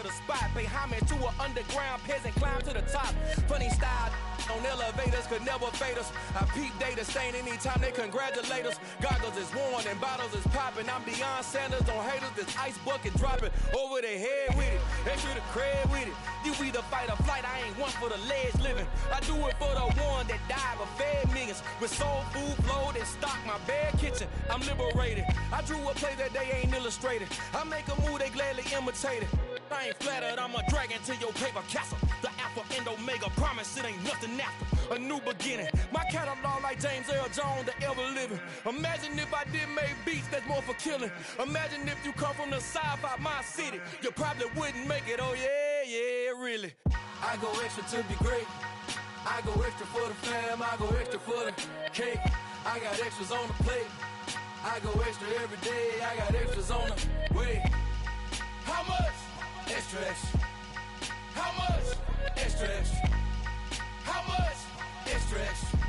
of the spot. Pay homage to an underground peasant, climb to the top. Funny style on elevators could never fade us. I peep data stain anytime they congratulate us. Goggles is worn and bottles is popping. I'm Deion Sanders on haters, this ice bucket dropping over their head with it. Extra the cred with it. You either fight or flight, I ain't one for the ledge living. I do it for the one that died but fed millions. With soul food flowed and stock my bare kitchen. I'm liberated. I drew a play that they ain't illustrated. I make a move they gladly imitated. I ain't flattered, I'm a dragon to your paper castle. The Alpha and Omega, promise it ain't nothing after. A new beginning. My catalog like James Earl Jones, the ever living. Imagine if I did make beats that's more for killing. Imagine if you come from the sci-fi, my city. You probably wouldn't make it, oh yeah, really. I go extra to be great. I go extra for the fam, I go extra for the cake. I got extras on the plate. I go extra every day, I got extras on the way. How much? Extra, extra. How much? Extra, extra. How much? Extra, extra.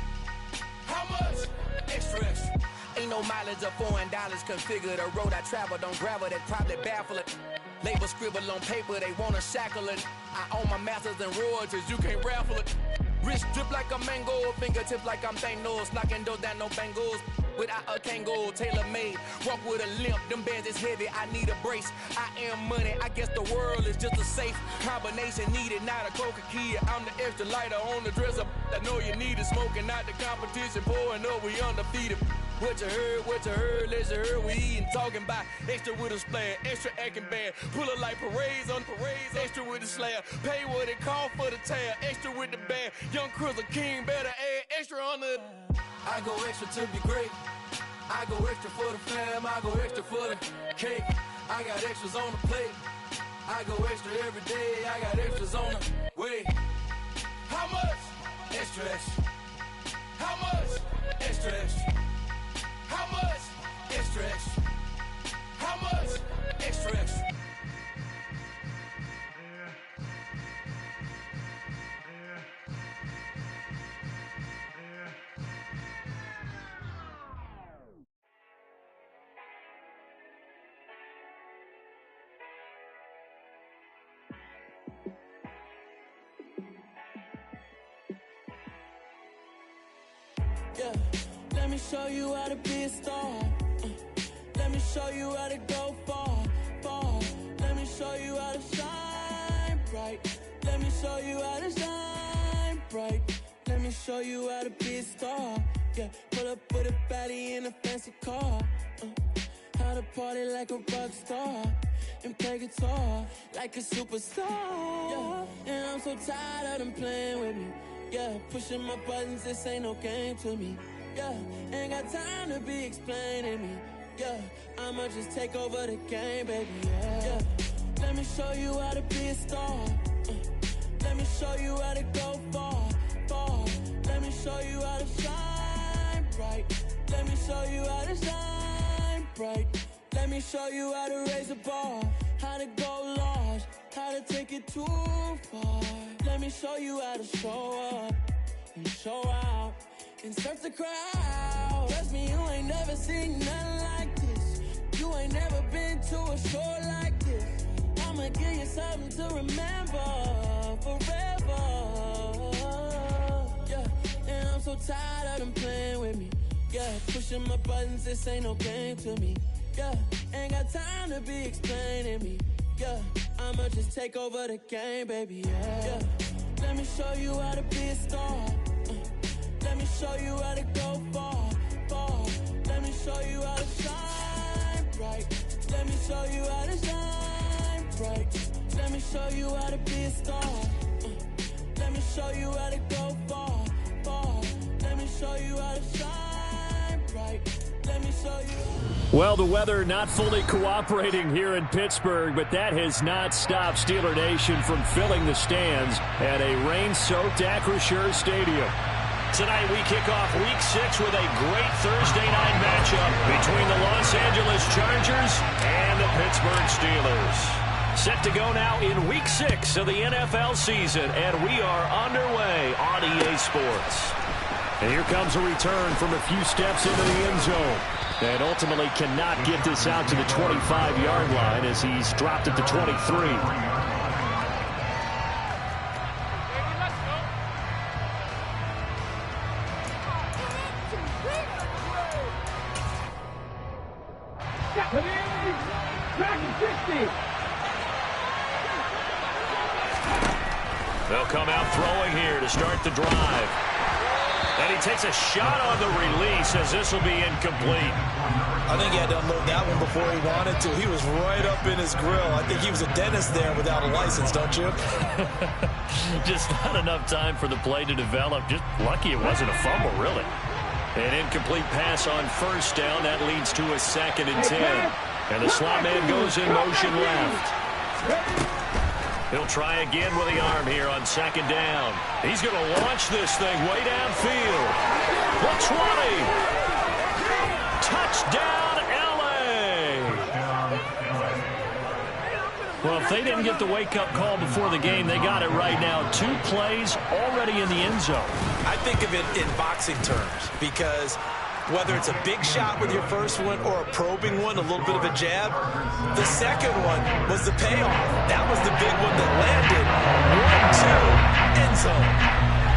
How much? Extra, extra. Ain't no mileage of $4 configure the road I travel. Don't gravel that probably baffle it. Label scribble on paper, they wanna shackle it. I own my masters and royalties, you can't raffle it. Wrist drip like a mango, fingertips like I'm Thanos. Knocking those down, no bangles. Without a Kango, tailor-made. Walk with a limp, them bands is heavy, I need a brace. I am money, I guess the world is just a safe combination needed, not a coca-key. I'm the extra lighter on the dresser. I know you need it, smoking out the competition, pouring up, we undefeated. What you heard, let's you heard, we eatin', talking about extra with a splash, extra acting bad, pull it like parades on parades, extra with the slab, pay what it cost for the tab, extra with the band, young Chris a king, better add extra on the. I go extra to be great, I go extra for the fam, I go extra for the cake, I got extras on the plate, I go extra every day, I got extras on the way. How much? Extra, extra. How much? Extra, extra. How much? Extra, extra. How much? Extra, extra. Yeah, let me show you how to be a star. Let me show you how to go far, far. Let me show you how to shine bright. Let me show you how to shine bright. Let me show you how to be a star. Yeah, pull up with a baddie in a fancy car. How to party like a rock star and play guitar like a superstar. Yeah, and I'm so tired of them playing with me. Yeah, pushing my buttons, this ain't no game to me. Yeah, ain't got time to be explaining me. Yeah, I'ma just take over the game, baby. Yeah, let me show you how to be a star. Let me show you how to go far, far. Let me show you how to shine bright. Let me show you how to shine bright. Let me show you how to raise a bar, how to go large, how to take it too far. Let me show you how to show up and show out and surf the crowd. Trust me, you ain't never seen nothing like this. You ain't never been to a show like this. I'ma give you something to remember forever. Yeah, and I'm so tired of them playing with me. Yeah, pushing my buttons, this ain't no game to me. Yeah, ain't got time to be explaining me. Yeah, I'ma just take over the game, baby. Yeah, let me show you how to be a star. Let me show you how to go far, far. Let me show you how to shine bright. Let me show you how to shine bright. Let me show you how to be a star. Let me show you how to go far, far. Let me show you how to shine bright. Let me show you. Well, the weather not fully cooperating here in Pittsburgh, but that has not stopped Steeler Nation from filling the stands at a rain-soaked Acrisure Stadium. Tonight we kick off Week 6 with a great Thursday night matchup between the Los Angeles Chargers and the Pittsburgh Steelers. Set to go now in Week 6 of the NFL season, and we are underway on EA Sports. And here comes a return from a few steps into the end zone. And ultimately cannot get this out to the 25-yard line as he's dropped at the 23. They'll come out throwing here to start the drive. And he takes a shot on the release as this will be incomplete. I think he had to unload that one before he wanted to. He was right up in his grill. I think he was a dentist there without a license, don't you? Just not enough time for the play to develop. Just lucky it wasn't a fumble, really. An incomplete pass on first down. That leads to a 2nd and 10. And the slot man goes in motion left. He'll try again with the arm here on 2nd down. He's going to launch this thing way downfield. The 20. Touchdown, L.A. Well, if they didn't get the wake-up call before the game, they got it right now. 2 plays already in the end zone. I think of it in boxing terms because whether it's a big shot with your first one or a probing one, a little bit of a jab, the second one was the payoff. That was the big one that landed. 1-2, end zone.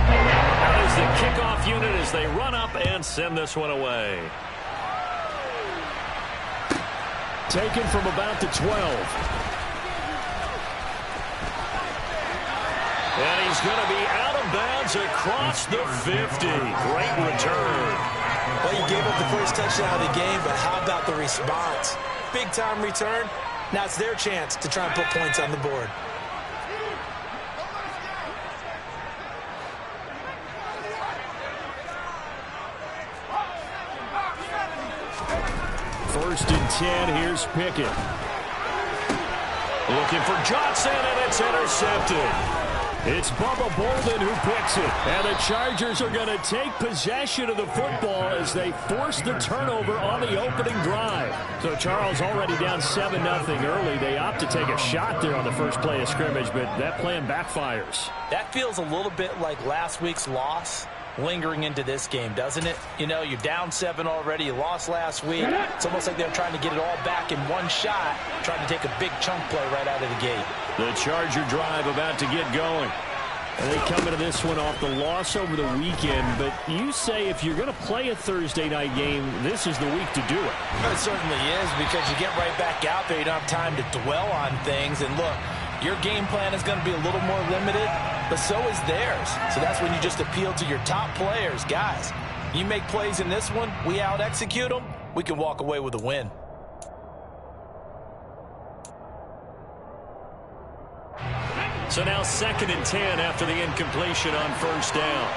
That is the kickoff unit as they run up and send this one away. Taken from about the 12. And he's going to be out of bounds across the 50. Great return. Well, you gave up the first touchdown of the game, but how about the response? Big-time return. Now it's their chance to try and put points on the board. First and 10, here's Pickett. Looking for Johnson, and it's intercepted. It's Bubba Bolden who picks it. And the Chargers are going to take possession of the football as they force the turnover on the opening drive. So Charles already down 7-0 early. They opt to take a shot there on the first play of scrimmage, but that plan backfires. That feels a little bit like last week's loss lingering into this game, doesn't it? You know, you're down 7 already. You lost last week. It's almost like they're trying to get it all back in one shot, trying to take a big chunk play right out of the gate. The Charger drive about to get going. And they come into this one off the loss over the weekend, but you say if you're going to play a Thursday night game, this is the week to do it. It certainly is, because you get right back out there. You don't have time to dwell on things. And look, your game plan is going to be a little more limited, but so is theirs. So that's when you just appeal to your top players. Guys, you make plays in this one, we out-execute them, we can walk away with a win. So now 2nd and 10 after the incompletion on first down.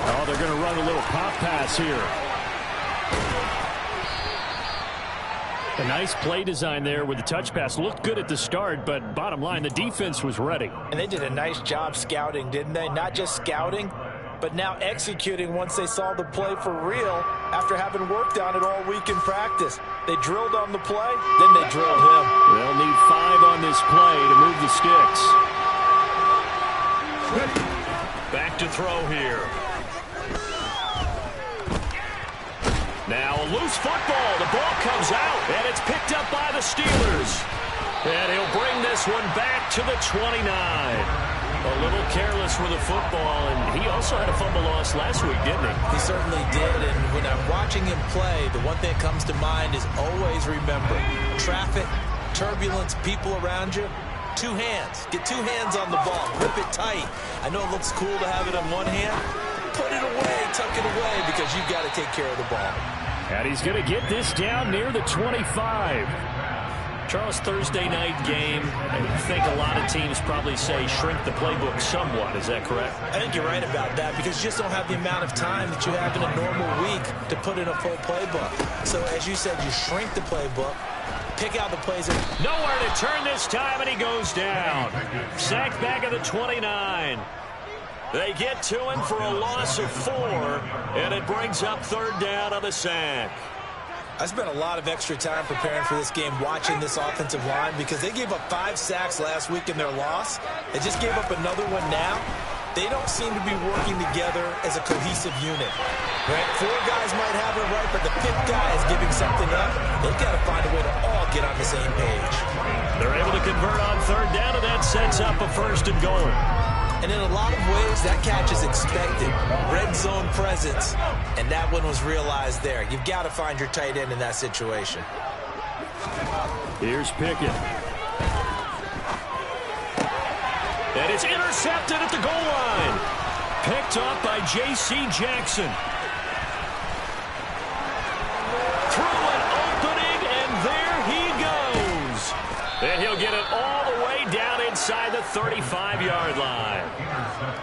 Oh, they're going to run a little pop pass here. A nice play design there with the touch pass. Looked good at the start, but bottom line, the defense was ready. And they did a nice job scouting, didn't they? Not just scouting, but now executing once they saw the play for real after having worked on it all week in practice. They drilled on the play, then they drilled him. They'll need 5 on this play to move the sticks. Back to throw here. Now a loose football. The ball comes out, and it's picked up by the Steelers. And he'll bring this one back to the 29. A little careless with the football, and he also had a fumble loss last week, didn't he? He certainly did, and when I'm watching him play, the one thing that comes to mind is always remember, traffic, turbulence, people around you, 2 hands. Get 2 hands on the ball. Grip it tight. I know it looks cool to have it on one hand. Put it away, tuck it away, because you've got to take care of the ball. And he's going to get this down near the 25. Charles, Thursday night game, I think a lot of teams probably say shrink the playbook somewhat. Is that correct? I think you're right about that, because you just don't have the amount of time that you have in a normal week to put in a full playbook. So as you said, you shrink the playbook, pick out the plays. Nowhere to turn this time, and he goes down. Sacked back at the 29. They get to him for a loss of 4, and it brings up 3rd down on the sack. I spent a lot of extra time preparing for this game, watching this offensive line, because they gave up 5 sacks last week in their loss. They just gave up another one now. They don't seem to be working together as a cohesive unit. Right? 4 guys might have it right, but the 5th guy is giving something up. They've got to find a way to all get on the same page. They're able to convert on 3rd down, and that sets up a 1st and goal. And in a lot of ways, that catch is expected. Red zone presence, and that one was realized there. You've got to find your tight end in that situation. Here's Pickett. And it's intercepted at the goal line. Picked off by J.C. Jackson. Through an opening, and there he goes. And he'll get it all the way down inside the 35-yard line.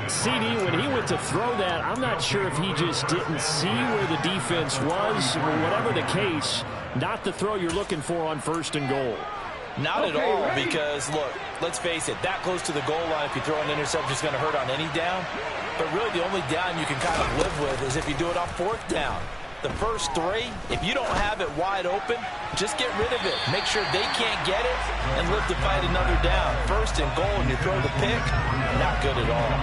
CD, when he went to throw that, I'm not sure if he just didn't see where the defense was. Whatever the case, not the throw you're looking for on 1st and goal. Not at all, because, look, let's face it, that close to the goal line, if you throw an interception, it's going to hurt on any down. But really, the only down you can kind of live with is if you do it on 4th down. The first 3, if you don't have it wide open, just get rid of it. Make sure they can't get it and live to fight another down. 1st and goal, and you throw the pick, not good at all.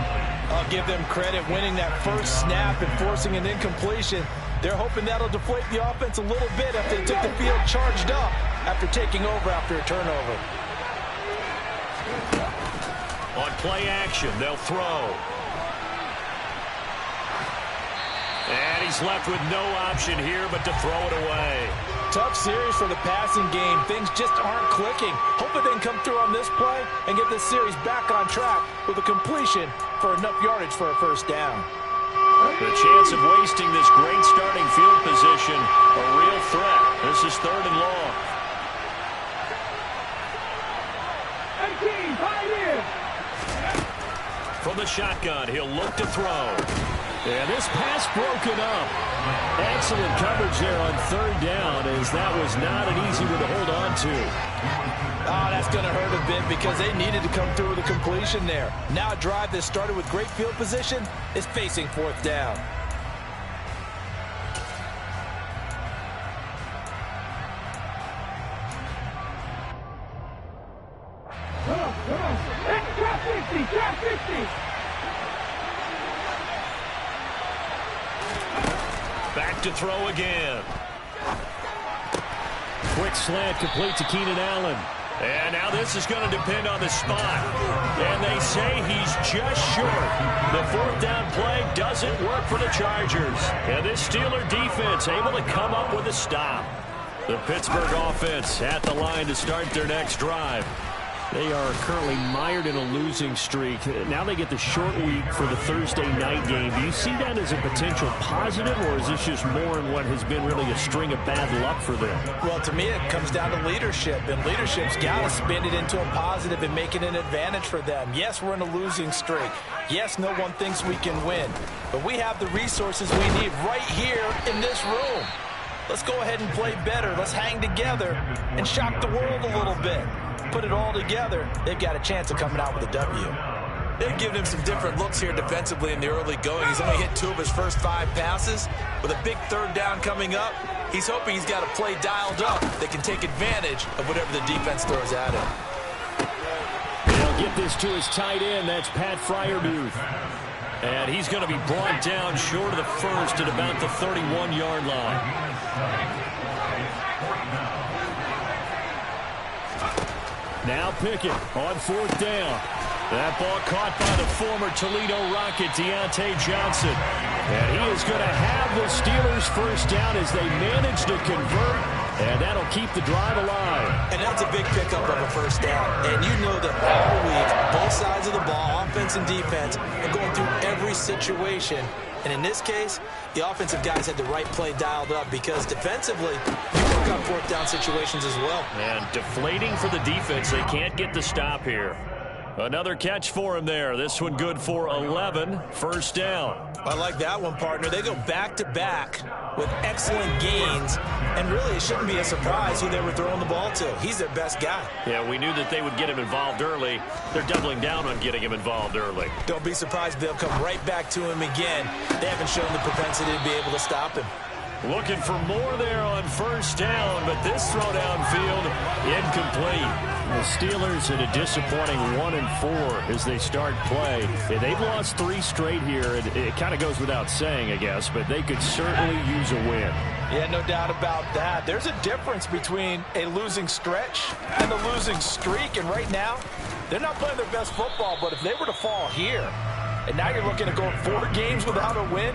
I'll give them credit winning that first snap and forcing an incompletion. They're hoping that'll deflate the offense a little bit if they took the field charged up after taking over after a turnover. On play action, they'll throw. And he's left with no option here but to throw it away. Tough series for the passing game. Things just aren't clicking. Hoping they can come through on this play and get this series back on track with a completion for enough yardage for a 1st down. The chance of wasting this great starting field position, a real threat. This is 3rd and long. From the shotgun, he'll look to throw. And this pass broken up. Excellent coverage there on 3rd down, as that was not an easy one to hold on to. Oh, that's going to hurt a bit because they needed to come through with a completion there. Now a drive that started with great field position is facing 4th down. Back to throw again. Quick slant complete to Keenan Allen. And now this is going to depend on the spot. And they say he's just short. The 4th down play doesn't work for the Chargers. And this Steeler defense able to come up with a stop. The Pittsburgh offense at the line to start their next drive. They are currently mired in a losing streak. Now they get the short week for the Thursday night game. Do you see that as a potential positive, or is this just more in what has been really a string of bad luck for them? Well, to me, it comes down to leadership, and leadership's got to spin it into a positive and make it an advantage for them. Yes, we're in a losing streak. Yes, no one thinks we can win, but we have the resources we need right here in this room. Let's go ahead and play better. Let's hang together and shock the world a little bit. Put it all together, they've got a chance of coming out with a W. They've given him some different looks here defensively in the early going. He's only hit 2 of his first 5 passes. With a big 3rd down coming up, he's hoping he's got a play dialed up that can take advantage of whatever the defense throws at him. He'll get this to his tight end. That's Pat Freiermuth. And he's going to be brought down short of the 1st at about the 31-yard line. Now Pickett on 4th down. That ball caught by the former Toledo Rocket, Deontay Johnson. And he is going to have the Steelers 1st down as they manage to convert. And that'll keep the drive alive. And that's a big pickup of a 1st down. And you know that all week, both sides of the ball, offense and defense, are going through every situation. And in this case, the offensive guys had the right play dialed up because defensively, you work on 4th down situations as well. And deflating for the defense. They can't get the stop here. Another catch for him there. This one good for 11. 1st down. I like that one, partner. They go back-to-back with excellent gains. And really, it shouldn't be a surprise who they were throwing the ball to. He's their best guy. Yeah, we knew that they would get him involved early. They're doubling down on getting him involved early. Don't be surprised if they'll come right back to him again. They haven't shown the propensity to be able to stop him. Looking for more there on 1st down, but this throw downfield incomplete. The Steelers at a disappointing 1-4 as they start play. They've lost 3 straight here. It kind of goes without saying, I guess, but they could certainly use a win. Yeah, no doubt about that. There's a difference between a losing stretch and a losing streak, and right now, They're not playing their best football, but if they were to fall here, and now you're looking at going 4 games without a win,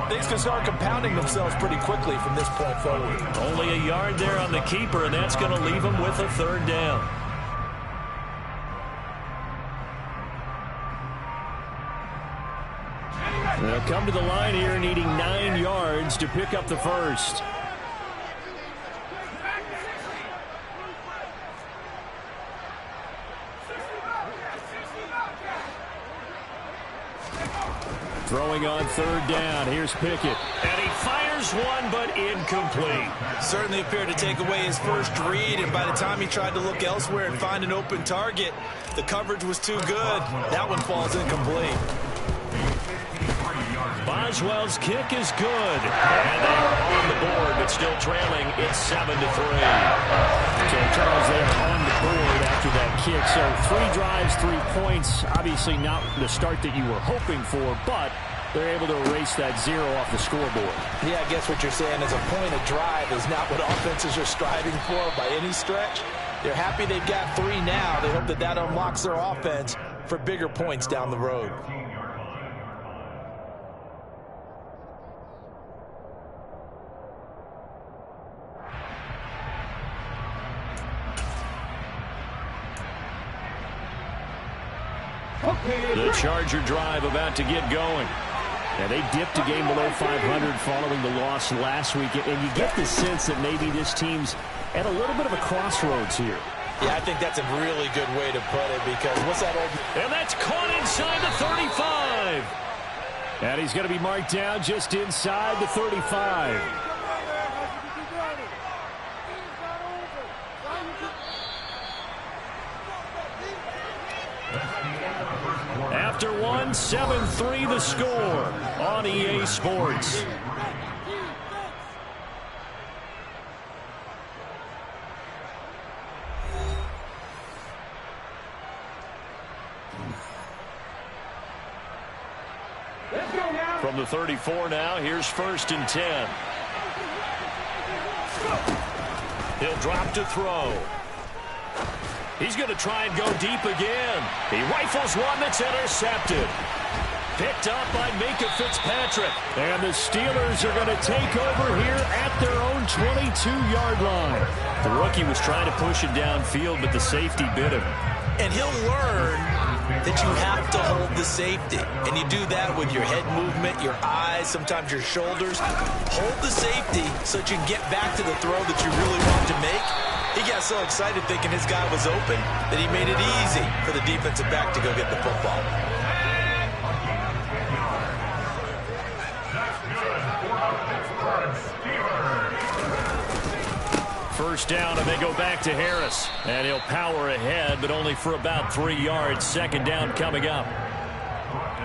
things can start compounding themselves pretty quickly from this point forward. Only a yard there on the keeper, and that's going to leave them with a 3rd down. They'll come to the line here needing 9 yards to pick up the first. Throwing on 3rd down. Here's Pickett. And he fires one, but incomplete. Certainly appeared to take away his first read, and by the time he tried to look elsewhere and find an open target, the coverage was too good. That one falls incomplete. Boswell's kick is good. And they are on the board, but still trailing. It's 7-3. So Charles, they're on the board after that kick. So 3 drives, 3 points. Obviously not the start that you were hoping for, but they're able to erase that 0 off the scoreboard. Yeah, I guess what you're saying is a point of drive is not what offenses are striving for by any stretch. They're happy they've got 3 now. They hope that that unlocks their offense for bigger points down the road. The Charger drive about to get going. And they dipped a game below 500 following the loss last week. And you get the sense that maybe this team's at a little bit of a crossroads here. Yeah, I think that's a really good way to put it, because what's that old... And that's caught inside the 35. And he's going to be marked down just inside the 35. After 7-3 the score on EA Sports. From the 34 now, here's 1st and 10. He'll drop to throw. He's going to try and go deep again. He rifles one that's intercepted. Picked up by Minka Fitzpatrick. And the Steelers are going to take over here at their own 22-yard line. The rookie was trying to push it downfield, but the safety bit him. And he'll learn that you have to hold the safety. And you do that with your head movement, your eyes, sometimes your shoulders. Hold the safety so that you can get back to the throw that you really want to make. He got so excited thinking his guy was open that he made it easy for the defensive back to go get the football. First down, and they go back to Harris. And he'll power ahead, but only for about 3 yards. 2nd down coming up.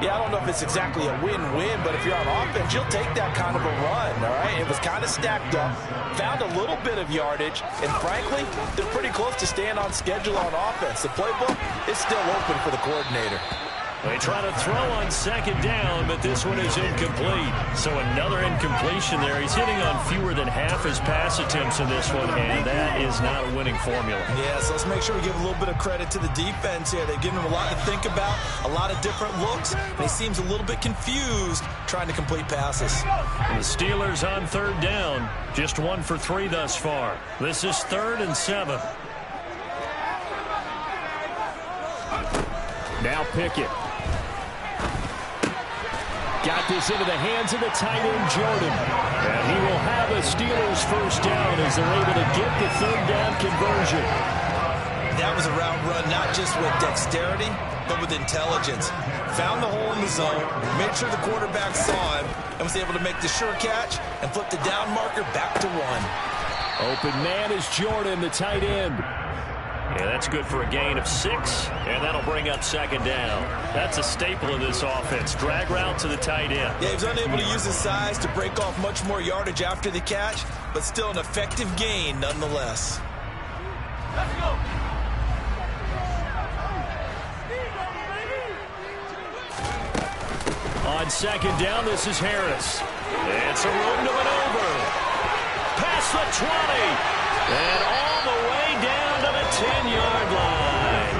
Yeah, I don't know if it's exactly a win-win, but if you're on offense, you'll take that kind of a run, all right? It was kind of stacked up, found a little bit of yardage, and frankly, they're pretty close to staying on schedule on offense. The playbook is still open for the coordinator. They try to throw on 2nd down, but this one is incomplete. So another incompletion there. He's hitting on fewer than half his pass attempts in this one, and that is not a winning formula. Yeah, so let's make sure we give a little bit of credit to the defense here. They've given him a lot to think about, a lot of different looks, and he seems a little bit confused trying to complete passes. And the Steelers on 3rd down, just 1 for 3 thus far. This is 3rd and 7. Now Pickett. Got this into the hands of the tight end, Jordan. And he will have a Steelers first down as they're able to get the 3rd down conversion. That was a route run not just with dexterity, but with intelligence. Found the hole in the zone, made sure the quarterback saw him, and was able to make the sure catch and flip the down marker back to 1. Open man is Jordan, the tight end. Yeah, that's good for a gain of 6, and that'll bring up 2nd down. That's a staple of this offense. Drag route to the tight end. Yeah, he was unable to use his size to break off much more yardage after the catch, but still an effective gain nonetheless. Let's go. On 2nd down, this is Harris. It's a room to maneuver. Past the 20. And all the way down to the 10-yard line.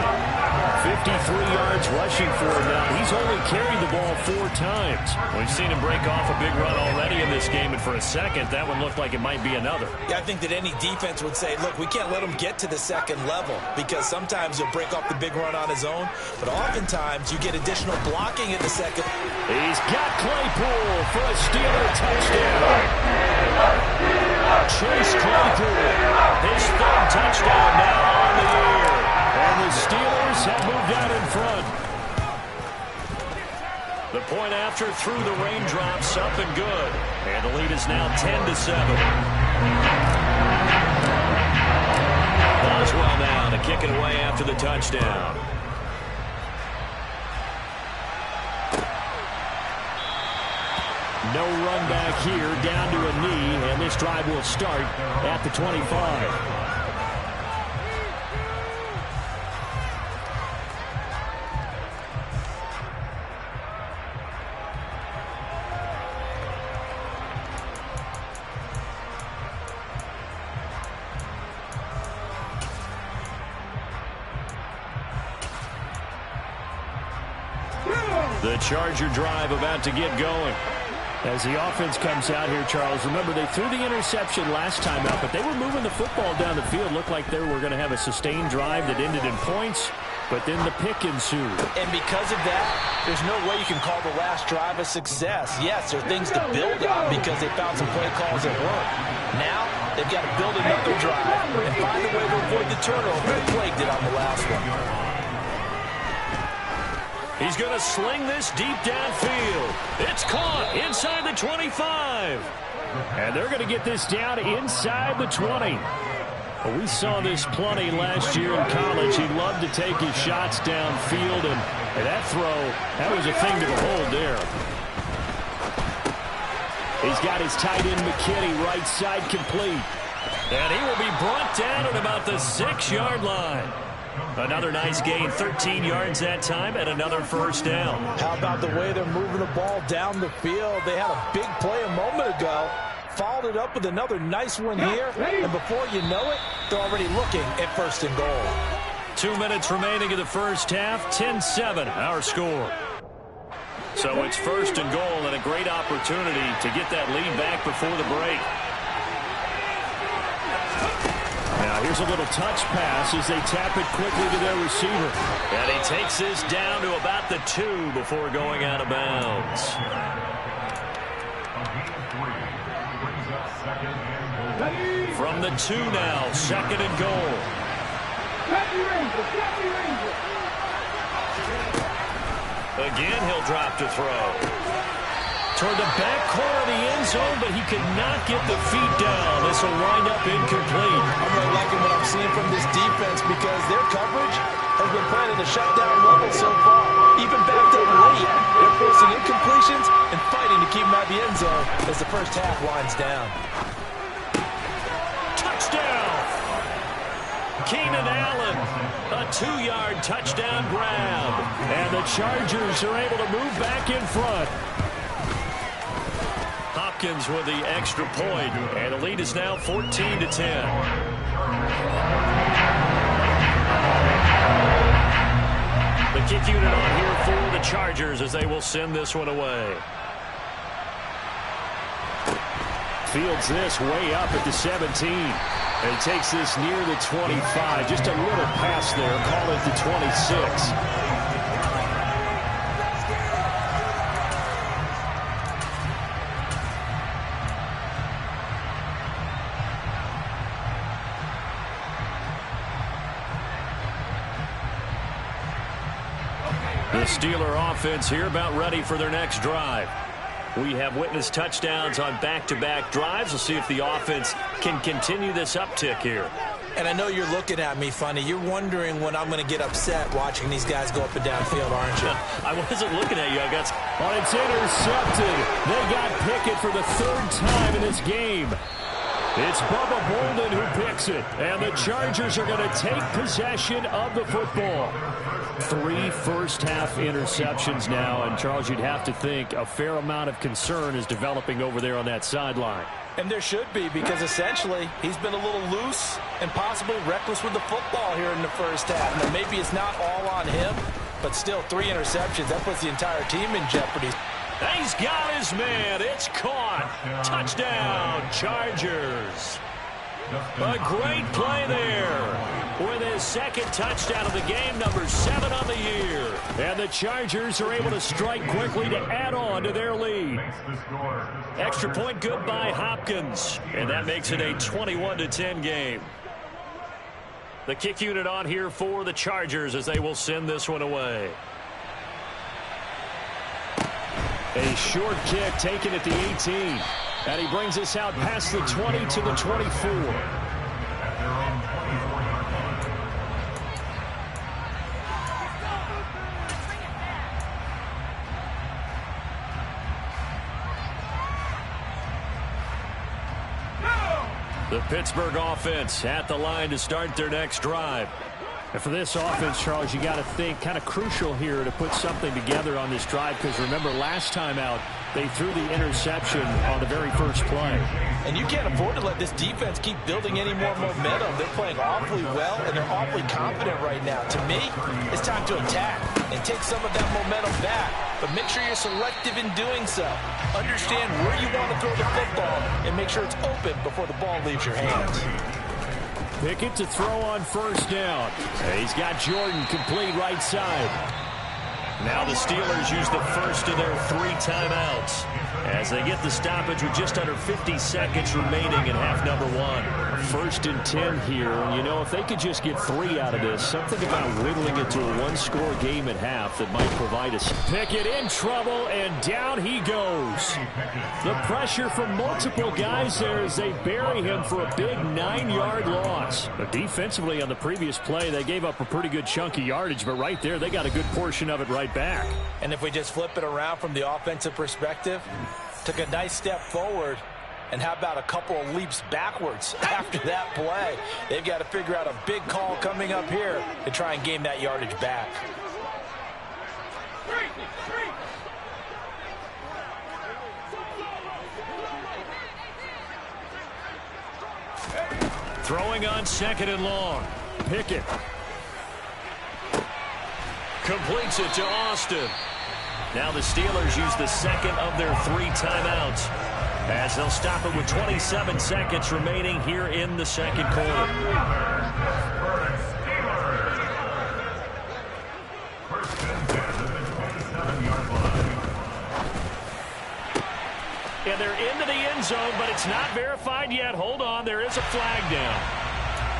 pushing for it now. He's only carried the ball 4 times. We've seen him break off a big run already in this game, and for a second, that one looked like it might be another. Yeah, I think that any defense would say, look, we can't let him get to the second level, because sometimes he'll break off the big run on his own, but oftentimes you get additional blocking in the second. He's got Claypool for a Steeler touchdown. Chase Claypool, his 3rd touchdown now on the year. And the Steelers have moved out in front. The point after through the raindrops, up and good. And the lead is now 10-7. Boswell now to kick it away after the touchdown. No run back here, down to a knee, and this drive will start at the 25. The Charger drive about to get going. As the offense comes out here, Charles, remember they threw the interception last time out, but they were moving the football down the field. Looked like they were going to have a sustained drive that ended in points, but then the pick ensued. And because of that, there's no way you can call the last drive a success. Yes, there are things to build on because they found some play calls that work. Now, they've got to build another drive and find a way to avoid the turnover that plagued it on the last one. He's going to sling this deep downfield. It's caught inside the 25. And they're going to get this down inside the 20. Well, we saw this plenty last year in college. He loved to take his shots downfield, and that throw, that was a thing to behold there. He's got his tight end McKinney right side complete. And he will be brought down at about the 6-yard line. Another nice gain, 13 yards that time, and another first down. How about the way they're moving the ball down the field? They had a big play a moment ago, followed it up with another nice one here, and before you know it, they're already looking at 1st and goal. 2 minutes remaining in the first half, 10-7 our score. So it's 1st and goal, and a great opportunity to get that lead back before the break. Now here's a little touch pass as they tap it quickly to their receiver. And he takes this down to about the 2 before going out of bounds. From the 2 now, 2nd and goal. Again, he'll drop to throw. Toward the back corner of the end zone, but he could not get the feet down. This will wind up incomplete. I'm really liking what I'm seeing from this defense because their coverage has been playing at a shutdown level so far. Even backed up late, they're forcing incompletions and fighting to keep them out of the end zone as the first half winds down. Touchdown! Keenan Allen, a 2-yard touchdown grab. And the Chargers are able to move back in front. Hopkins with the extra point, and the lead is now 14-10. The kick unit on here for the Chargers as they will send this one away. Fields this way up at the 17. And he takes this near the 25. Just a little pass there. Call it the 26. The Steeler offense here about ready for their next drive. We have witnessed touchdowns on back-to-back drives. We'll see if the offense can continue this uptick here. And I know you're looking at me funny. You're wondering when I'm going to get upset watching these guys go up and down field, aren't you? I wasn't looking at you. I got... Oh, it's intercepted. They got Pickett for the 3rd time in this game. It's Bubba Bolden who picks it. And the Chargers are going to take possession of the football. 3 first-half interceptions now. And, Charles, you'd have to think a fair amount of concern is developing over there on that sideline. And there should be, because essentially he's been a little loose and possibly reckless with the football here in the first half. Now, maybe it's not all on him, But still, 3 interceptions. That puts the entire team in jeopardy. He's got his man. It's caught. Touchdown, Chargers. A great play there with his second touchdown of the game, number 7 on the year. And the Chargers are able to strike quickly to add on to their lead. Extra point good by Hopkins. And that makes it a 21-10 game. The kick unit on here for the Chargers as they will send this one away. A short kick taken at the 18. And he brings us out past the 20 to the 24. The Pittsburgh offense at the line to start their next drive. And for this offense, Charles, you got to think kind of crucial here to put something together on this drive, because remember last time out they threw the interception on the very first play. And you can't afford to let this defense keep building any more momentum. They're playing awfully well, and they're awfully confident right now. To me, it's time to attack and take some of that momentum back. But make sure you're selective in doing so. Understand where you want to throw the football and make sure it's open before the ball leaves your hands. Pickett to throw on first down. He's got Jordan complete right side. Now the Steelers use the first of their 3 timeouts as they get the stoppage with just under 50 seconds remaining in half number 1. 1st and 10 here. You know, if they could just get 3 out of this, something about whittling it to a 1-score game at half that might provide us. Pickett in trouble, and down he goes. The pressure from multiple guys there as they bury him for a big 9-yard loss. But defensively on the previous play, they gave up a pretty good chunk of yardage, but right there they got a good portion of it right back. And if we just flip it around from the offensive perspective, took a nice step forward, and how about a couple of leaps backwards after that play? They've got to figure out a big call coming up here to try and gain that yardage back. Throwing on 2nd and long. Pickett completes it to Austin. Now the Steelers use the second of their 3 timeouts as they'll stop it with 27 seconds remaining here in the second quarter. And they're into the end zone, but it's not verified yet. Hold on, there is a flag down.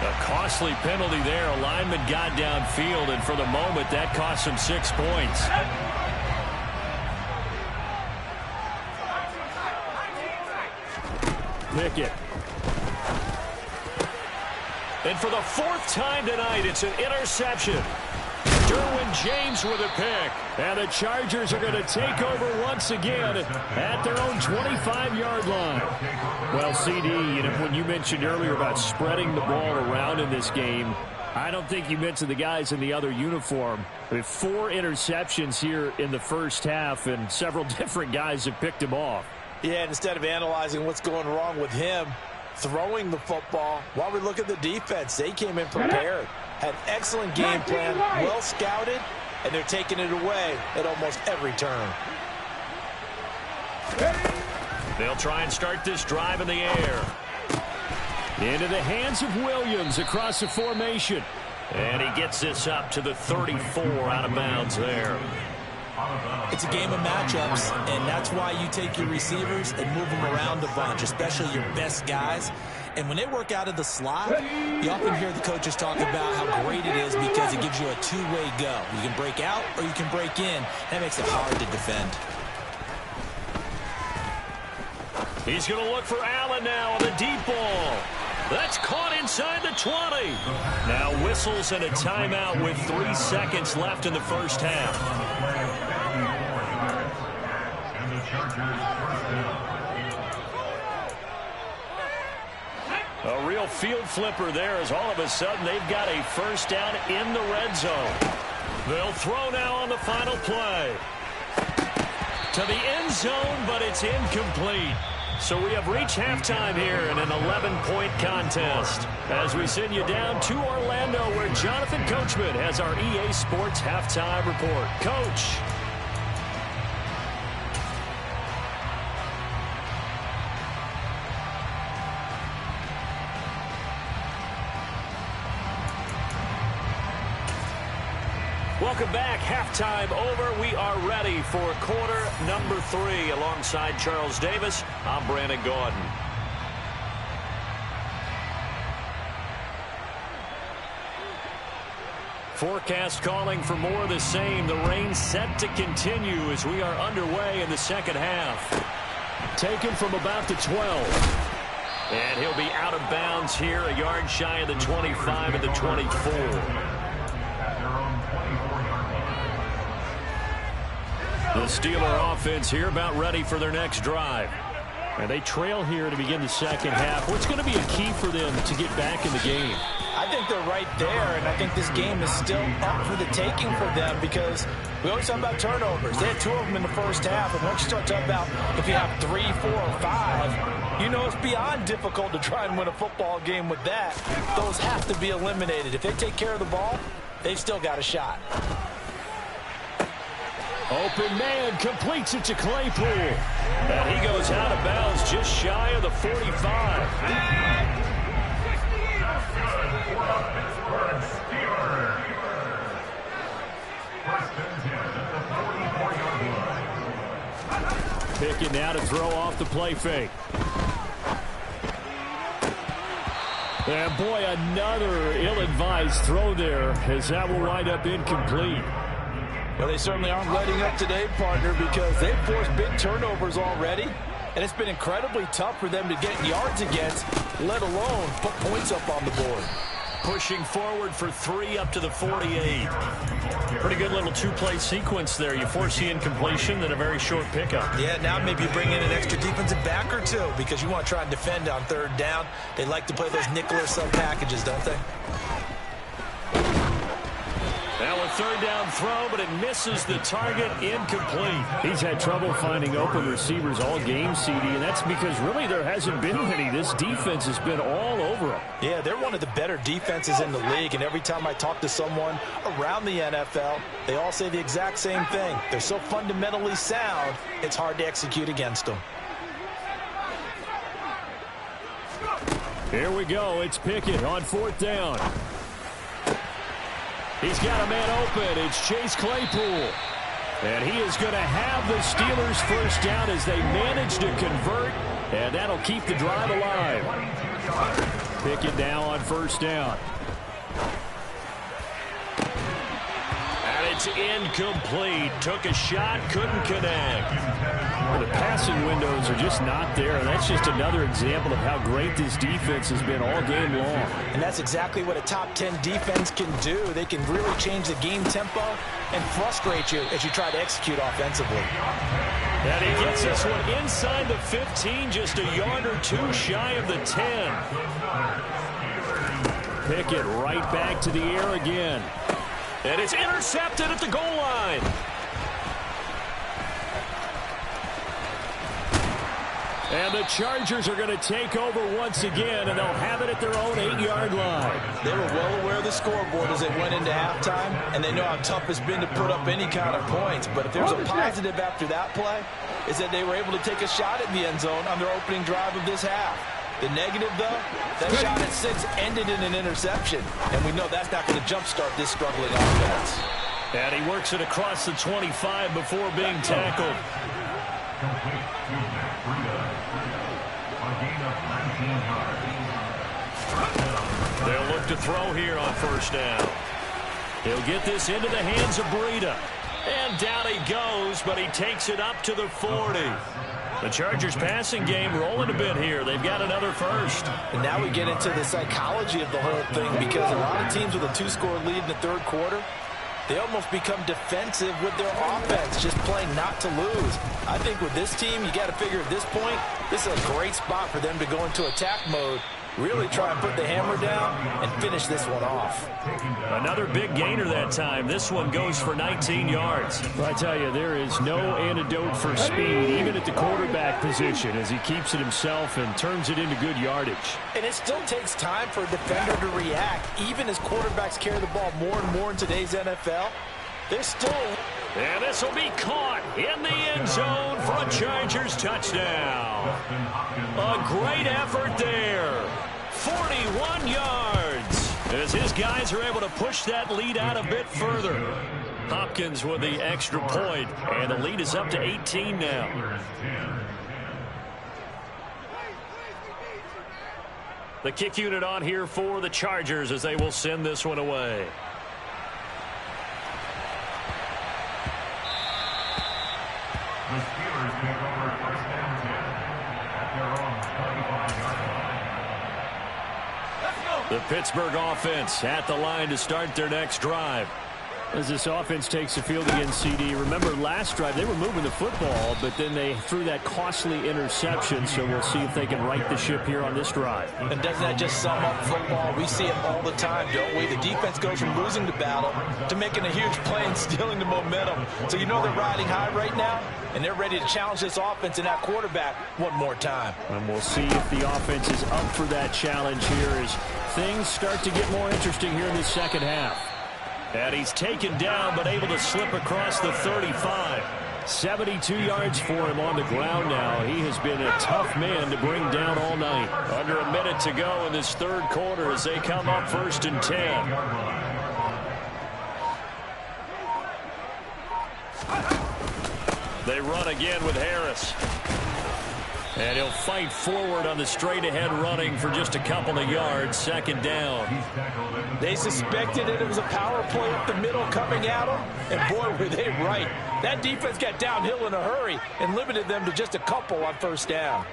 A costly penalty there. A lineman got downfield, and for the moment, that cost him 6 points. Pickett. And for the 4th time tonight, it's an interception. Derwin James with a pick. And the Chargers are going to take over once again at their own 25-yard line. Well, CD, you know, when you mentioned earlier about spreading the ball around in this game, I don't think you mentioned the guys in the other uniform. With 4 interceptions here in the first half, and several different guys have picked him off. Yeah, and instead of analyzing what's going wrong with him throwing the football, while we look at the defense, they came in prepared. Had an excellent game plan, well scouted, and they're taking it away at almost every turn. They'll try and start this drive in the air. Into the hands of Williams across the formation. And he gets this up to the 34 out of bounds there. It's a game of matchups, and that's why you take your receivers and move them around a bunch, especially your best guys. And when they work out of the slot, you often hear the coaches talk about how great it is because it gives you a two-way go. You can break out or you can break in. That makes it hard to defend. He's going to look for Allen now on the deep ball. That's caught inside the 20. Now whistles and a timeout with 3 seconds left in the first half. A real field flipper there as all of a sudden they've got a first down in the red zone. They'll throw now on the final play. To the end zone, but it's incomplete. So we have reached halftime here in an 11-point contest as we send you down to Orlando where Jonathan Coachman has our EA Sports halftime report. Coach. Welcome back. Halftime over. We are ready for quarter number 3. Alongside Charles Davis, I'm Brandon Gaudin. Forecast calling for more of the same. The rain set to continue as we are underway in the second half. Taken from about the 12. And he'll be out of bounds here, a yard shy of the 25 and the 24. The Steeler offense here about ready for their next drive. And they trail here to begin the second half. What's going to be a key for them to get back in the game? I think they're right there, and I think this game is still up for the taking for them because we always talk about turnovers. They had 2 of them in the first half, and once you start talking about if you have 3, 4, or 5, you know it's beyond difficult to try and win a football game with that. Those have to be eliminated. If they take care of the ball, they've still got a shot. Open man completes it to Claypool. And he goes out of bounds just shy of the 45. Pickett now to throw off the play fake. And boy, another ill-advised throw there as that will wind up incomplete. Well, they certainly aren't letting up today, partner, because they've forced big turnovers already, and it's been incredibly tough for them to get yards against, let alone put points up on the board. Pushing forward for 3 up to the 48. Pretty good little 2-play sequence there. You force the incompletion, then a very short pickup. Yeah, now maybe you bring in an extra defensive back or 2 because you want to try and defend on 3rd down. They like to play those nickel or sub packages, don't they? Now a 3rd down throw, but it misses the target, incomplete. He's had trouble finding open receivers all game, CD, and that's because really there hasn't been many. This defense has been all over them. Yeah, they're one of the better defenses in the league, and every time I talk to someone around the NFL, they all say the exact same thing. They're so fundamentally sound, it's hard to execute against them. Here we go. It's Pickett on 4th down. He's got a man open. It's Chase Claypool. And he is going to have the Steelers first down as they manage to convert. And that'll keep the drive alive. Pickett now on 1st down. And it's incomplete. Took a shot, couldn't connect. The passing windows are just not there. And that's just another example of how great this defense has been all game long. And that's exactly what a top 10 defense can do. They can really change the game tempo and frustrate you as you try to execute offensively. And he gets this one inside the 15, just a yard or 2 shy of the 10. Pickett right back to the air again. And it's intercepted at the goal line. And the Chargers are going to take over once again, and they'll have it at their own 8-yard line. They were well aware of the scoreboard as they went into halftime, and they know how tough it's been to put up any kind of points. But if there's a positive after that play, is that they were able to take a shot at the end zone on their opening drive of this half. The negative, though, that shot at 6 ended in an interception, and we know that's not going to jumpstart this struggling offense. And he works it across the 25 before being tackled. They'll look to throw here on 1st down. He'll get this into the hands of Breida. And down he goes, but he takes it up to the 40. The Chargers passing game rolling a bit here. They've got another first. And now we get into the psychology of the whole thing because a lot of teams with a 2-score lead in the 3rd quarter, they almost become defensive with their offense, just playing not to lose. I think with this team, you got to figure at this point, this is a great spot for them to go into attack mode really try and put the hammer down and finish this one off. Another big gainer that time. This one goes for 19 yards. Well, I tell you, there is no antidote for speed, even at the quarterback position, as he keeps it himself and turns it into good yardage. And it still takes time for a defender to react, even as quarterbacks carry the ball more and more in today's NFL. They're still... And this will be caught in the end zone for a Chargers touchdown. A great effort there. 41 yards as his guys are able to push that lead out a bit further. Hopkins with the extra point, and the lead is up to 18 now. The kick unit on here for the Chargers as they will send this one away. The Steelers take over first down 10 at their own 25-yard line. The Pittsburgh offense at the line to start their next drive. As this offense takes the field again, CD, remember last drive they were moving the football, but then they threw that costly interception, so we'll see if they can right the ship here on this drive. And doesn't that just sum up football? We see it all the time, don't we? The defense goes from losing the battle to making a huge play and stealing the momentum. So you know they're riding high right now, and they're ready to challenge this offense and that quarterback one more time. And we'll see if the offense is up for that challenge here as things start to get more interesting here in the second half. And he's taken down but able to slip across the 35. 72 yards for him on the ground now. He has been a tough man to bring down all night. Under a minute to go in this third quarter as they come up 1st and 10. They run again with Harris. And he'll fight forward on the straight-ahead running for just a couple of yards. Second down. They suspected it was a power play up the middle coming at them, and boy, were they right. That defense got downhill in a hurry and limited them to just a couple on first down.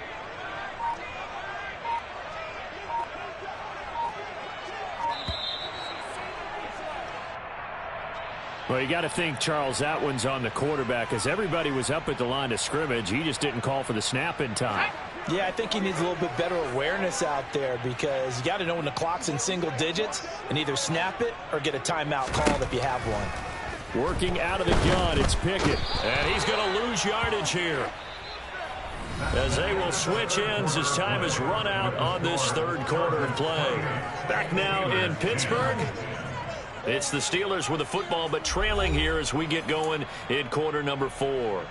Well, you got to think, Charles, that one's on the quarterback as everybody was up at the line of scrimmage. He just didn't call for the snap in time. Yeah, I think he needs a little bit better awareness out there because you got to know when the clock's in single digits and either snap it or get a timeout called if you have one. Working out of the gun, it's Pickett. And he's going to lose yardage here as they will switch ends as time is run out on this third quarter play. Back now in Pittsburgh. It's the Steelers with the football, but trailing here as we get going in quarter number 4.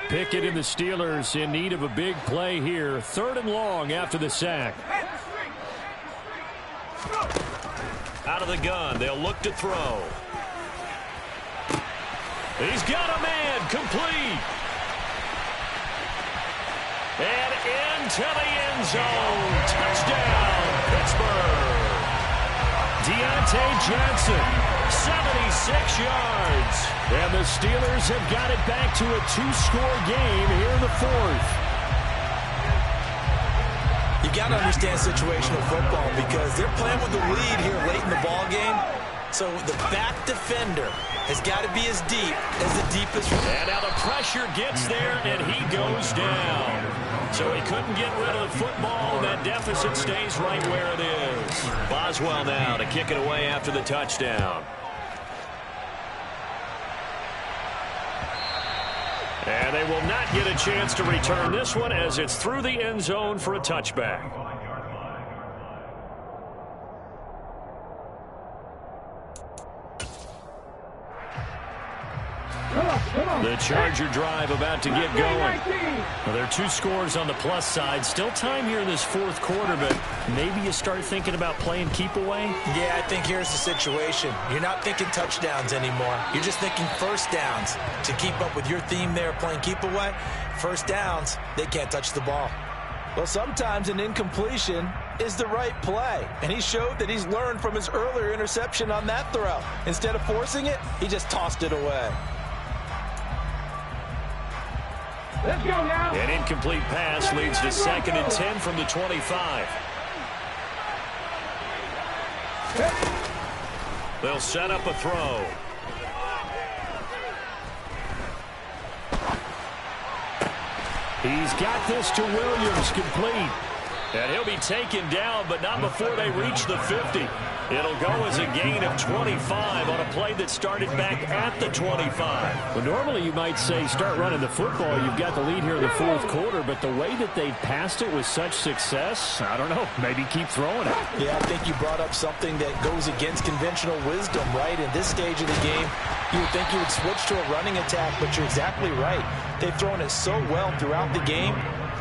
Pickett and the Steelers in need of a big play here. 3rd and long after the sack. Out of the gun, they'll look to throw. He's got a man, complete. And into the end zone. Touchdown, Pittsburgh. Deontay Johnson, 76 yards. And the Steelers have got it back to a 2-score game here in the 4th. You got to understand situational football because they're playing with the lead here late in the ball game. So the back defender has got to be as deep as the deepest. And now the pressure gets there, and he goes down. So he couldn't get rid of the football. That deficit stays right where it is. Boswell now to kick it away after the touchdown. And they will not get a chance to return this one as it's through the end zone for a touchback. The Charger drive about to get going. Well, there are 2 scores on the plus side. Still time here in this 4th quarter, but maybe you start thinking about playing keep away? Yeah, I think here's the situation. You're not thinking touchdowns anymore. You're just thinking first downs. To keep up with your theme there, playing keep away, first downs, they can't touch the ball. Well, sometimes an incompletion is the right play, and he showed that he's learned from his earlier interception on that throw. Instead of forcing it, he just tossed it away. Let's go now. An incomplete pass leads to 2nd and 10 from the 25. They'll set up a throw. He's got this to Williams, complete. And he'll be taken down, but not before they reach the 50. It'll go as a gain of 25 on a play that started back at the 25. Well, normally you might say start running the football. You've got the lead here in the fourth quarter, but the way that they've passed it with such success, I don't know, maybe keep throwing it. Yeah, I think you brought up something that goes against conventional wisdom, right? In this stage of the game, you would think you would switch to a running attack, but you're exactly right. They've thrown it so well throughout the game,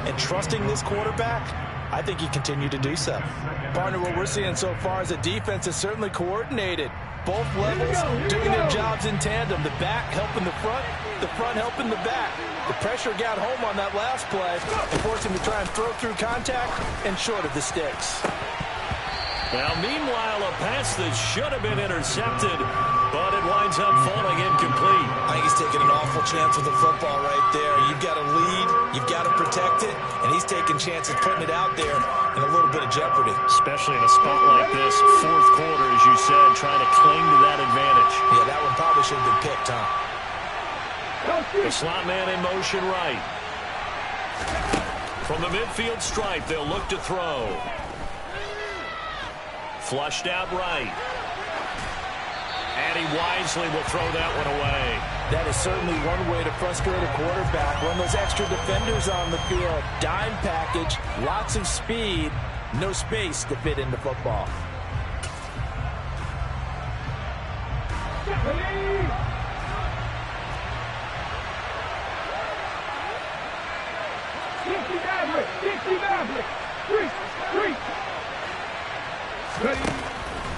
and trusting this quarterback, I think you continue to do so. Partner, what we're seeing so far is a defense is certainly coordinated. Both levels doing their jobs in tandem. The back helping the front helping the back. The pressure got home on that last play and forced him to try and throw through contact and short of the sticks. Now, meanwhile, a pass that should have been intercepted, but it winds up falling incomplete. I think he's taking an awful chance with the football right there. You've got to lead, you've got to protect it, and he's taking chances putting it out there in a little bit of jeopardy. Especially in a spot like this, fourth quarter, as you said, trying to cling to that advantage. Yeah, that one probably should have been picked, huh? The slot man in motion right. From the midfield stripe, they'll look to throw. Flushed out right. And he wisely will throw that one away. That is certainly one way to frustrate a quarterback. Run those extra defenders on the field. Dime package, lots of speed, no space to fit into football.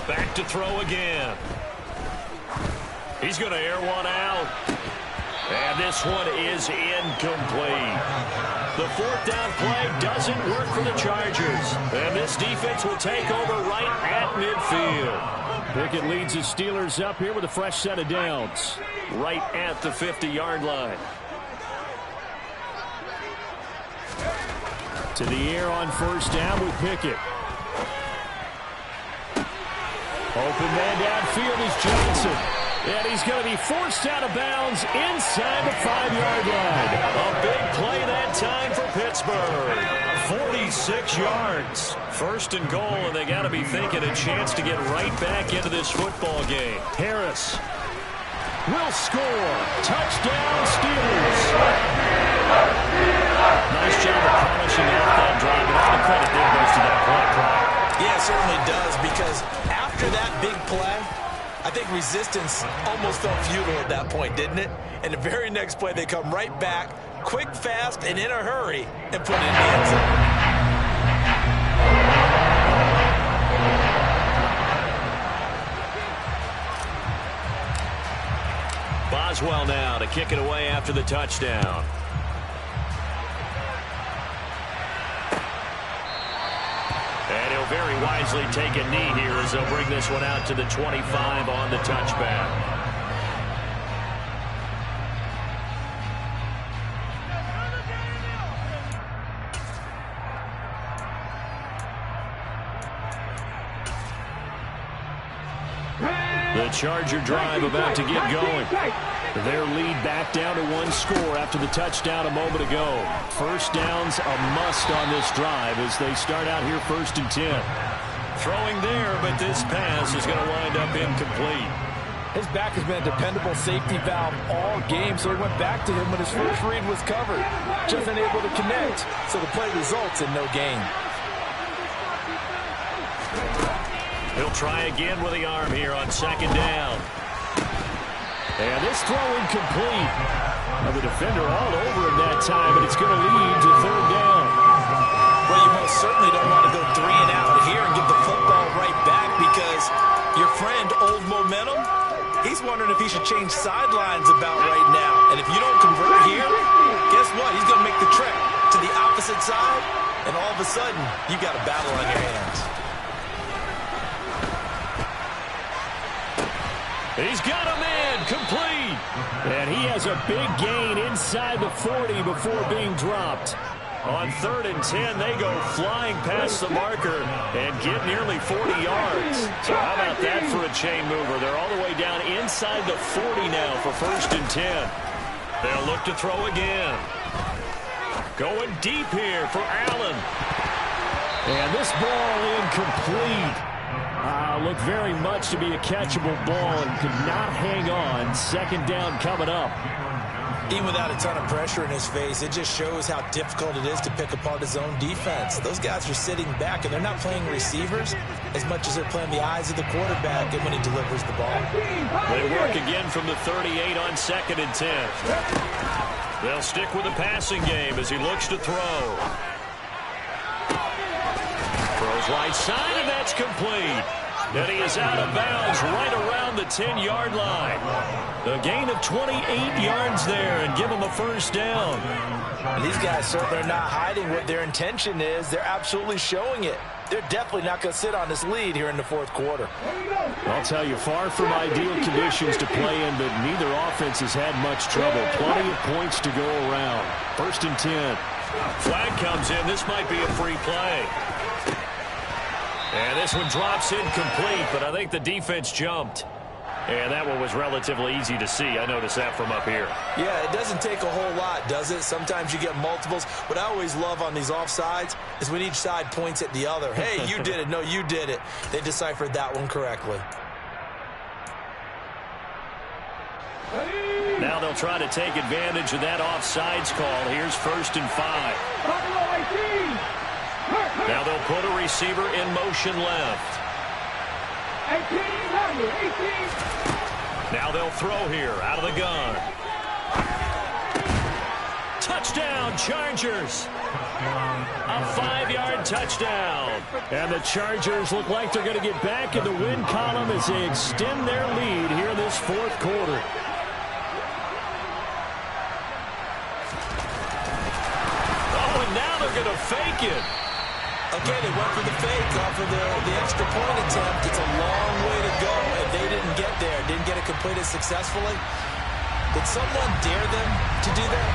Back to throw again. He's going to air one out. And this one is incomplete. The fourth down play doesn't work for the Chargers. And this defense will take over right at midfield. Pickett leads the Steelers up here with a fresh set of downs. Right at the 50-yard line. To the air on first down with Pickett. Open man downfield is Johnson. And he's going to be forced out of bounds inside the 5-yard line. A big play that time for Pittsburgh. 46 yards. First and goal, and they got to be thinking a chance to get right back into this football game. Harris will score. Touchdown, Steelers. Nice job of polishing out that drive. And all the credit there goes to that play. Yeah, it certainly does, because after that big play, I think resistance almost felt futile at that point, didn't it? And the very next play, they come right back, quick, fast, and in a hurry, and put it in the end zone. Boswell now to kick it away after the touchdown. And he'll very wisely take a knee here as they'll bring this one out to the 25 on the touchback. The Charger drive about to get going. Their lead back down to one score after the touchdown a moment ago. First down's a must on this drive as they start out here 1st and 10. Throwing there, but this pass is going to wind up incomplete. His back has been a dependable safety valve all game, so he went back to him when his first read was covered. Just unable to connect, so the play results in no gain. He'll try again with the arm here on second down. And this throw incomplete. Now the defender all over him that time, but it's going to lead to third down. Well, you most certainly don't want to go 3 and out here and give the football right back, because your friend, Old Momentum, he's wondering if he should change sidelines about right now. And if you don't convert here, guess what? He's going to make the trek to the opposite side, and all of a sudden, you've got a battle on your hands. He's got a man, complete. And he has a big gain inside the 40 before being dropped. On 3rd and 10, they go flying past the marker and get nearly 40 yards. So how about that for a chain mover? They're all the way down inside the 40 now for 1st and 10. They'll look to throw again. Going deep here for Allen. And this ball incomplete. Looked very much to be a catchable ball and could not hang on. Second down coming up. Even without a ton of pressure in his face, it just shows how difficult it is to pick apart his own defense. Those guys are sitting back, and they're not playing receivers as much as they're playing the eyes of the quarterback and when he delivers the ball. They work again from the 38 on 2nd and 10. They'll stick with the passing game as he looks to throw. Throws right side, and that's complete. And he is out of bounds right around the 10-yard line. A gain of 28 yards there and give him a first down. And these guys certainly are not hiding what their intention is. They're absolutely showing it. They're definitely not going to sit on this lead here in the fourth quarter. I'll tell you, far from ideal conditions to play in, but neither offense has had much trouble. Plenty of points to go around. 1st and 10. Flag comes in. This might be a free play. And this one drops incomplete, but I think the defense jumped. And that one was relatively easy to see. I noticed that from up here. Yeah, it doesn't take a whole lot, does it? Sometimes you get multiples. What I always love on these offsides is when each side points at the other. Hey, you did it. No, you did it. They deciphered that one correctly. Now they'll try to take advantage of that offsides call. Here's 1st and 5. Now they'll put a receiver in motion left. 18. Now they'll throw here out of the gun. Touchdown, Chargers. A 5-yard touchdown. And the Chargers look like they're going to get back in the win column as they extend their lead here in this fourth quarter. Oh, and now they're going to fake it. Okay, they went for the fake off of the extra point attempt. It's a long way to go, and they didn't get there. Didn't get it completed successfully. Did someone dare them to do that?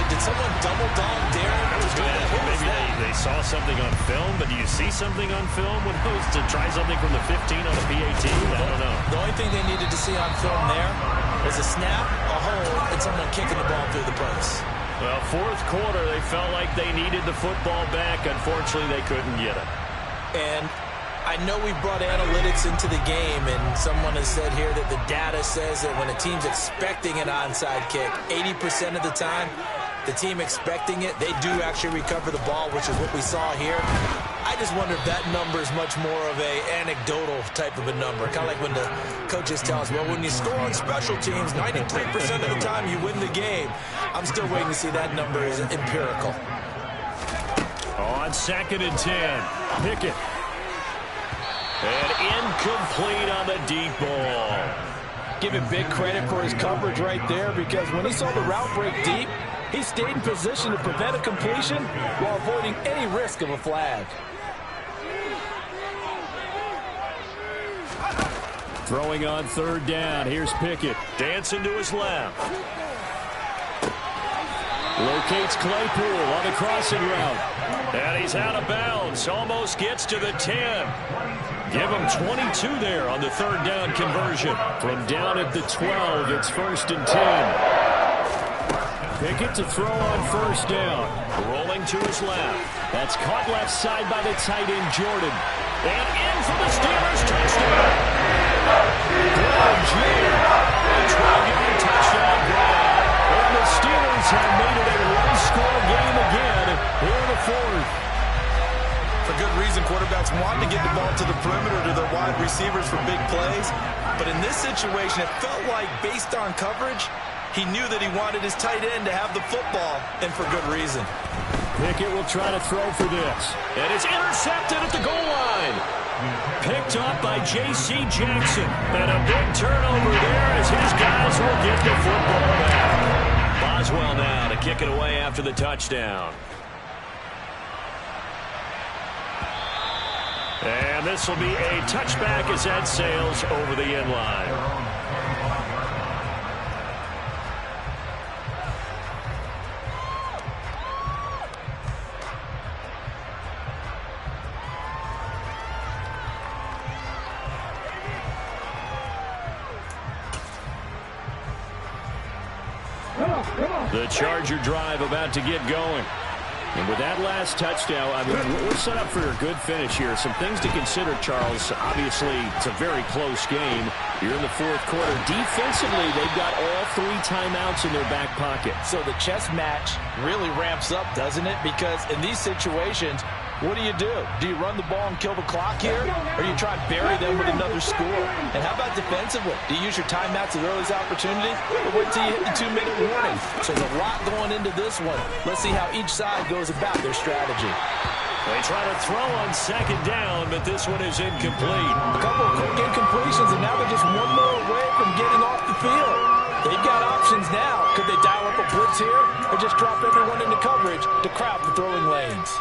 Did someone double dog dare them to do that? Maybe they saw something on film, but do you see something on film with those to try something from the 15 on a PAT? I don't know. The only thing they needed to see on film there was a snap, a hold, and someone kicking the ball through the post. Well, fourth quarter, they felt like they needed the football back. Unfortunately, they couldn't get it. And I know we brought analytics into the game, and someone has said here that the data says that when a team's expecting an onside kick, 80% of the time, the team expecting it, they do actually recover the ball, which is what we saw here. I just wonder if that number is much more of a anecdotal type of a number. Kind of like when the coaches tell us, well, when you score on special teams, 93% of the time you win the game. I'm still waiting to see that number is empirical. On 2nd and 10, Pickett. And incomplete on the deep ball. Give him big credit for his coverage right there, because when he saw the route break deep, he stayed in position to prevent a completion while avoiding any risk of a flag. Throwing on 3rd down. Here's Pickett. Dancing to his left. Locates Claypool on the crossing route. And he's out of bounds. Almost gets to the 10. Give him 22 there on the 3rd down conversion. From down at the 12, it's 1st and 10. Pickett to throw on 1st down. Rolling to his left. That's caught left side by the tight end, Jordan. And in for the Steelers touchdown. Brown Jr. A 12-yard touchdown grab. And the Steelers have made it a one-score game again here in the fourth. For good reason, quarterbacks want to get the ball to the perimeter to their wide receivers for big plays. But in this situation, it felt like, based on coverage, he knew that he wanted his tight end to have the football, and for good reason. Pickett will try to throw for this. And it's intercepted at the goal line. Picked up by J.C. Jackson. And a big turnover there as his guys will get the football back. Boswell now to kick it away after the touchdown. And this will be a touchback as that sails over the end line. The Charger drive about to get going. And with that last touchdown, I mean, we're set up for a good finish here. Some things to consider, Charles. Obviously, it's a very close game. You're in the fourth quarter. Defensively, they've got all 3 timeouts in their back pocket. So the chess match really ramps up, doesn't it? Because in these situations, what do? Do you run the ball and kill the clock here? Or do you try and bury them with another score? And how about defensively? Do you use your timeouts as early as opportunity? Or wait till you hit the 2-minute warning? So there's a lot going into this one. Let's see how each side goes about their strategy. They try to throw on second down, but this one is incomplete. A couple of quick incompletions, and now they're just one more away from getting off the field. They've got options now. Could they dial up a blitz here or just drop everyone into coverage to crowd the throwing lanes?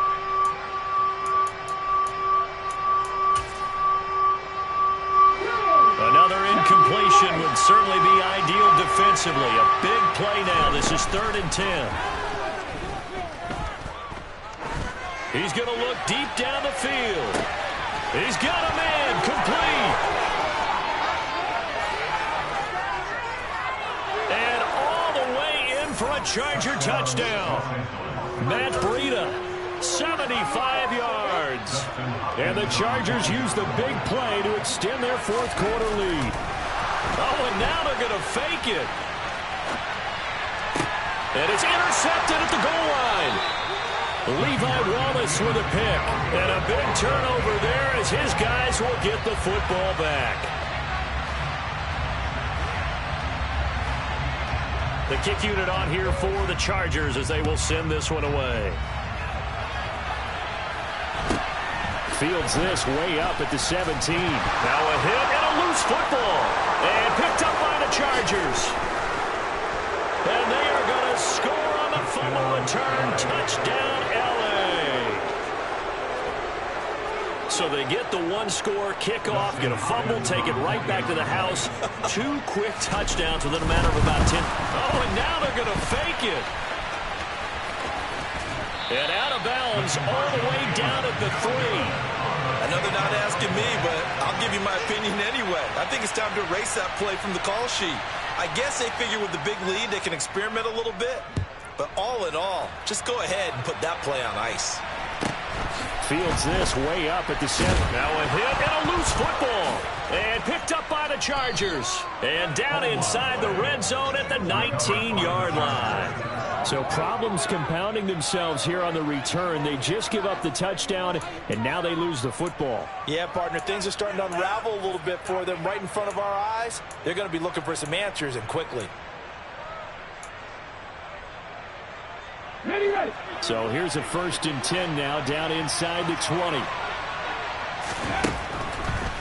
Another incompletion would certainly be ideal defensively. A big play now. This is 3rd and 10. He's going to look deep down the field. He's got a man complete. And all the way in for a Charger touchdown. Matt Breida, 75 yards. And the Chargers use the big play to extend their fourth quarter lead. Oh, and now they're going to fake it. And it's intercepted at the goal line. Levi Wallace with a pick. And a big turnover there as his guys will get the football back. The kick unit on here for the Chargers as they will send this one away. Fields this way up at the 17. Now a hit and a loose football. And picked up by the Chargers. And they are going to score on the fumble return. Touchdown, LA. So they get the 1-score kickoff, get a fumble, take it right back to the house. 2 quick touchdowns within a matter of about 10. Oh, and now they're going to fake it. And out of bounds all the way down at the 3. I know they're not asking me, but I'll give you my opinion anyway. I think it's time to erase that play from the call sheet. I guess they figure with the big lead they can experiment a little bit. But all in all, just go ahead and put that play on ice. Fields this way up at the 7. Now a hit and a loose football. And picked up by the Chargers. And down inside the red zone at the 19-yard line. So problems compounding themselves here on the return. They just give up the touchdown, and now they lose the football. Yeah, partner, things are starting to unravel a little bit for them right in front of our eyes. They're going to be looking for some answers, and quickly. So here's a 1st and 10 now, down inside the 20.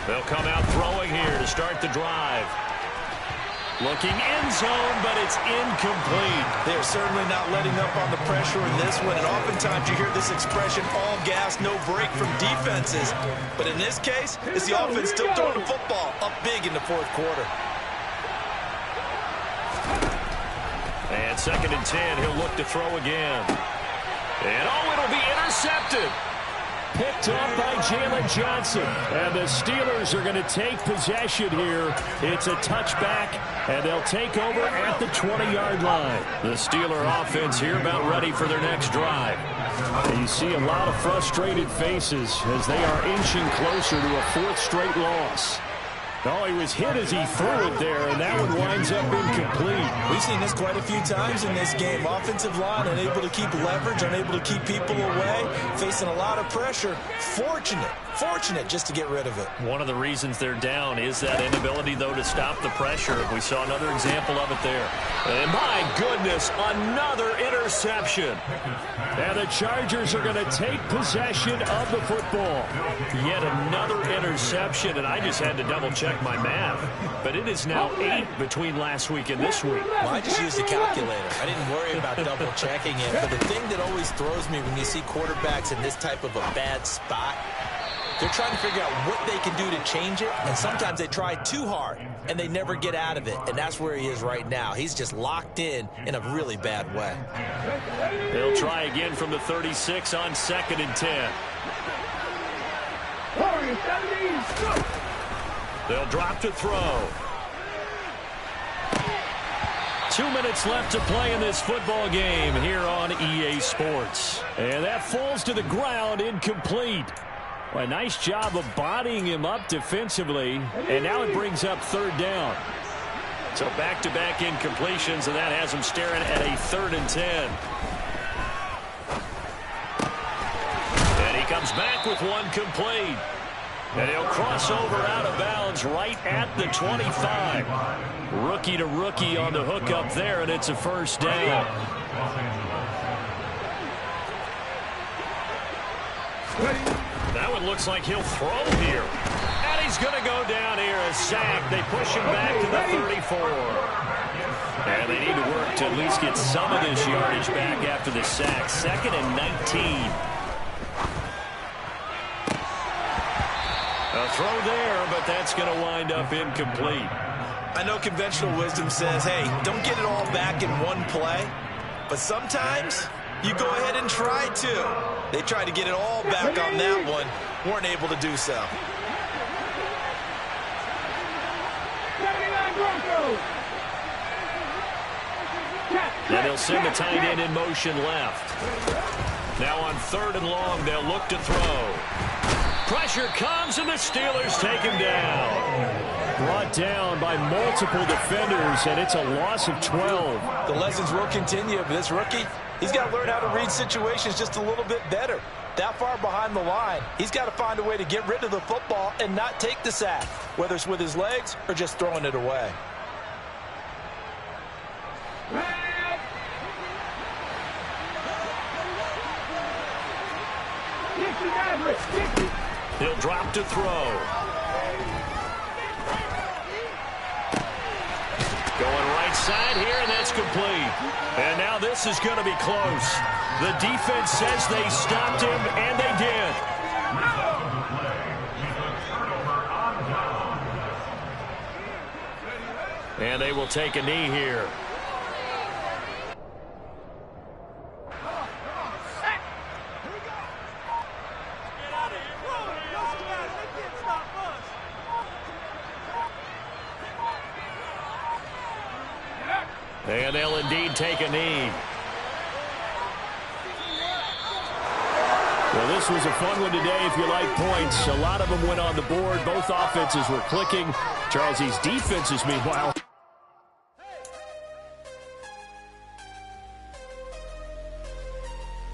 They'll come out throwing here to start the drive. Looking end zone, but it's incomplete. They're certainly not letting up on the pressure in this one, and oftentimes you hear this expression, all gas, no break from defenses. But in this case, it's the offense still throwing the football up big in the fourth quarter. And 2nd and 10, he'll look to throw again. And oh, it'll be intercepted. Picked up by Jalen Johnson. And the Steelers are going to take possession here. It's a touchback, and they'll take over at the 20-yard line. The Steeler offense here about ready for their next drive. And you see a lot of frustrated faces as they are inching closer to a 4th straight loss. Oh, he was hit as he threw it there, and that one winds up incomplete. We've seen this quite a few times in this game. Offensive line unable to keep leverage, unable to keep people away, facing a lot of pressure. Fortunate just to get rid of it. One of the reasons they're down is that inability, though, to stop the pressure. We saw another example of it there. And my goodness, another interception. And the Chargers are going to take possession of the football. Yet another interception, and I just had to double-check my math. But it is now 8 between last week and this week. Well, I just used a calculator. I didn't worry about double-checking it. But the thing that always throws me when you see quarterbacks in this type of a bad spot, they're trying to figure out what they can do to change it, and sometimes they try too hard, and they never get out of it, and that's where he is right now. He's just locked in a really bad way. They'll try again from the 36 on 2nd and 10. They'll drop to throw. 2 minutes left to play in this football game here on EA Sports. And that falls to the ground incomplete. Well, a nice job of bodying him up defensively. And now it brings up 3rd down. So back-to-back incompletions, and that has him staring at a 3rd and 10. And he comes back with one complete. And he'll cross over out of bounds right at the 25. Rookie to rookie on the hook up there, and it's a 1st down. That one looks like he'll throw here. And he's going to go down here, a sack. They push him back to the 34. And they need to work to at least get some of this yardage back after the sack. 2nd and 19. A throw there, but that's going to wind up incomplete. I know conventional wisdom says, hey, don't get it all back in one play. But sometimes you go ahead and try to. They tried to get it all back on that one. Weren't able to do so. And they'll send the tight end in motion left. Now on 3rd and long, they'll look to throw. Pressure comes, and the Steelers take him down. Brought down by multiple defenders, and it's a loss of 12. The lessons will continue, but this rookie, he's got to learn how to read situations just a little bit better. That far behind the line, he's got to find a way to get rid of the football and not take the sack, whether it's with his legs or just throwing it away. He'll drop to throw. Going right side here, and that's complete. And now this is going to be close. The defense says they stopped him, and they did. And they will take a knee here. And they'll indeed take a knee. Well, this was a fun one today if you like points. A lot of them went on the board. Both offenses were clicking. Charles, these defenses, meanwhile,